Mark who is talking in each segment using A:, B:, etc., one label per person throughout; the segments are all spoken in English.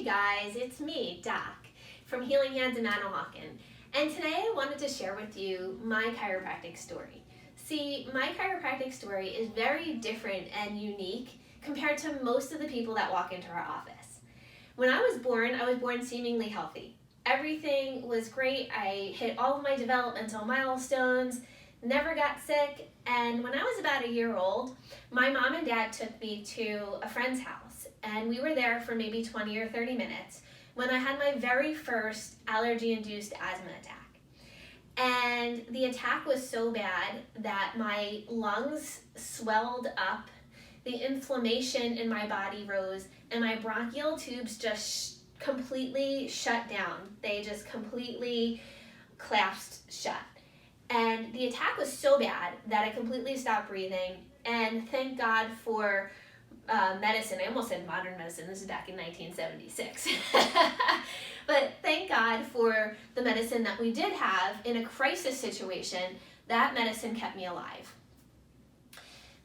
A: Hey guys, it's me, Doc, from Healing Hands in Manahawkin, and today I wanted to share with you my chiropractic story. See, my chiropractic story is very different and unique compared to most of the people that walk into our office. When I was born seemingly healthy. Everything was great. I hit all of my developmental milestones, never got sick, and when I was about a year old, my mom and dad took me to a friend's house, and we were there for maybe 20 or 30 minutes when I had my very first allergy-induced asthma attack. And the attack was so bad that my lungs swelled up, the inflammation in my body rose, and my bronchial tubes just completely shut down. They just completely collapsed shut. And the attack was so bad that I completely stopped breathing, and thank God for medicine. I almost said modern medicine. This is back in 1976. But thank God for the medicine that we did have in a crisis situation. That medicine kept me alive.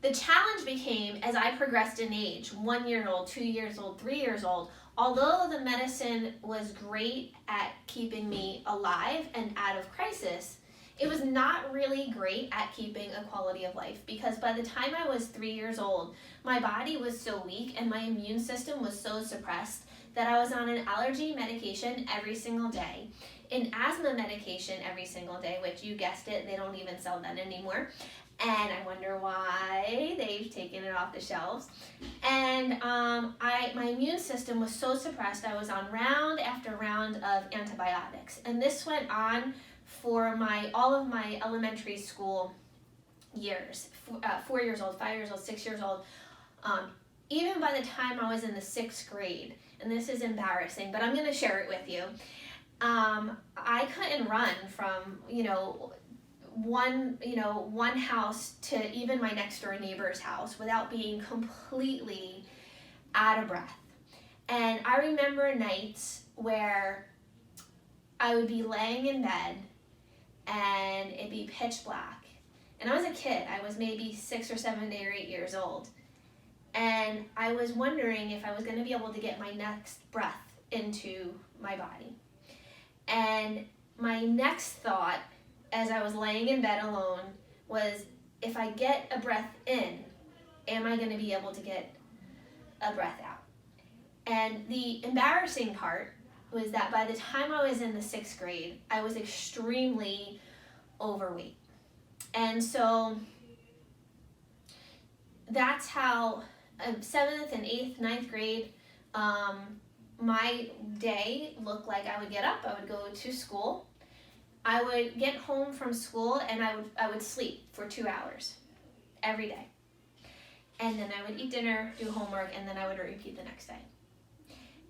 A: The challenge became, as I progressed in age, 1 year old, 2 years old, 3 years old, although the medicine was great at keeping me alive and out of crisis, it was not really great at keeping a quality of life, because by the time I was 3 years old, my body was so weak and my immune system was so suppressed that I was on an allergy medication every single day, an asthma medication every single day, which you guessed it, they don't even sell that anymore. And I wonder why they've taken it off the shelves. And my immune system was so suppressed, I was on round after round of antibiotics. And this went on for all of my elementary school years, 4 years old, 5 years old, 6 years old. Even by the time I was in the 6th grade, and this is embarrassing, but I'm going to share it with you. I couldn't run from, one house to even my next door neighbor's house without being completely out of breath. And I remember nights where I would be laying in bed and it'd be pitch black. And I was a kid. I was maybe 6 or 7 or 8 years old. And I was wondering if I was going to be able to get my next breath into my body. And my next thought, as I was laying in bed alone, was, if I get a breath in, am I going to be able to get a breath out? And the embarrassing part was that by the time I was in the 6th grade, I was extremely overweight. And so that's how 7th and 8th, 9th grade, my day looked like. I would get up, I would go to school, I would get home from school, and I would sleep for 2 hours every day. And then I would eat dinner, do homework, and then I would repeat the next day.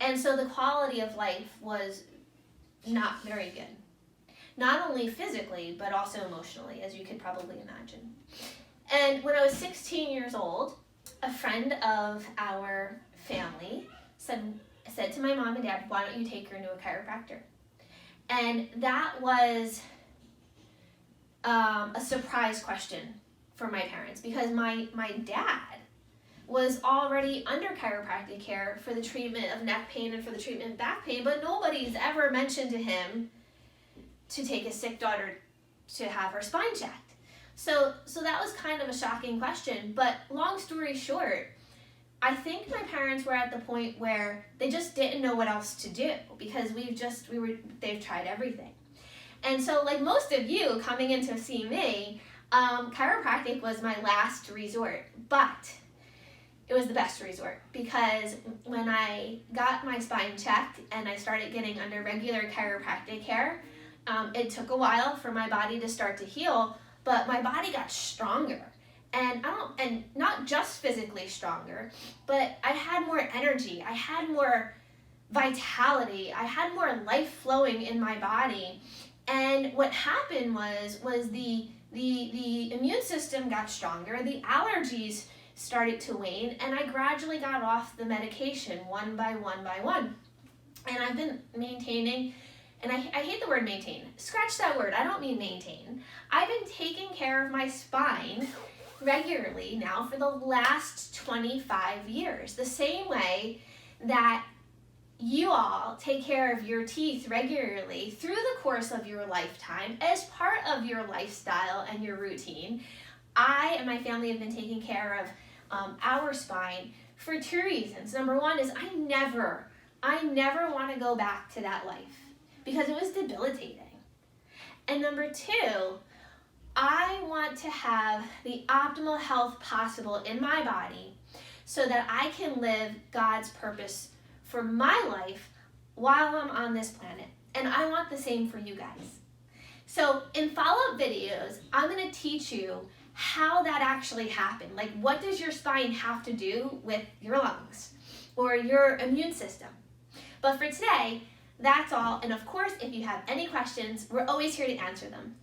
A: And so the quality of life was not very good. Not only physically, but also emotionally, as you could probably imagine. And when I was 16 years old, a friend of our family said to my mom and dad, why don't you take her to a chiropractor? And that was a surprise question for my parents, because my dad was already under chiropractic care for the treatment of neck pain and for the treatment of back pain, but nobody's ever mentioned to him to take his sick daughter to have her spine checked. So that was kind of a shocking question, but long story short, I think my parents were at the point where they just didn't know what else to do, because they've tried everything. And so, like most of you coming in to see me, chiropractic was my last resort, but it was the best resort, because when I got my spine checked and I started getting under regular chiropractic care, it took a while for my body to start to heal, but my body got stronger. And not just physically stronger, but I had more energy, I had more vitality, I had more life flowing in my body. And what happened was the immune system got stronger, the allergies started to wane, and I gradually got off the medication one by one. And I've been maintaining, and I hate the word maintain. Scratch that word, I don't mean maintain. I've been taking care of my spine regularly now for the last 25 years, the same way that you all take care of your teeth regularly through the course of your lifetime as part of your lifestyle and your routine. I and my family have been taking care of our spine for two reasons. Number one is I never want to go back to that life because it was debilitating. And number two, I want to have the optimal health possible in my body so that I can live God's purpose for my life while I'm on this planet. And I want the same for you guys. So in follow-up videos, I'm going to teach you how that actually happened. Like, what does your spine have to do with your lungs or your immune system? But for today, that's all. And of course, if you have any questions, we're always here to answer them.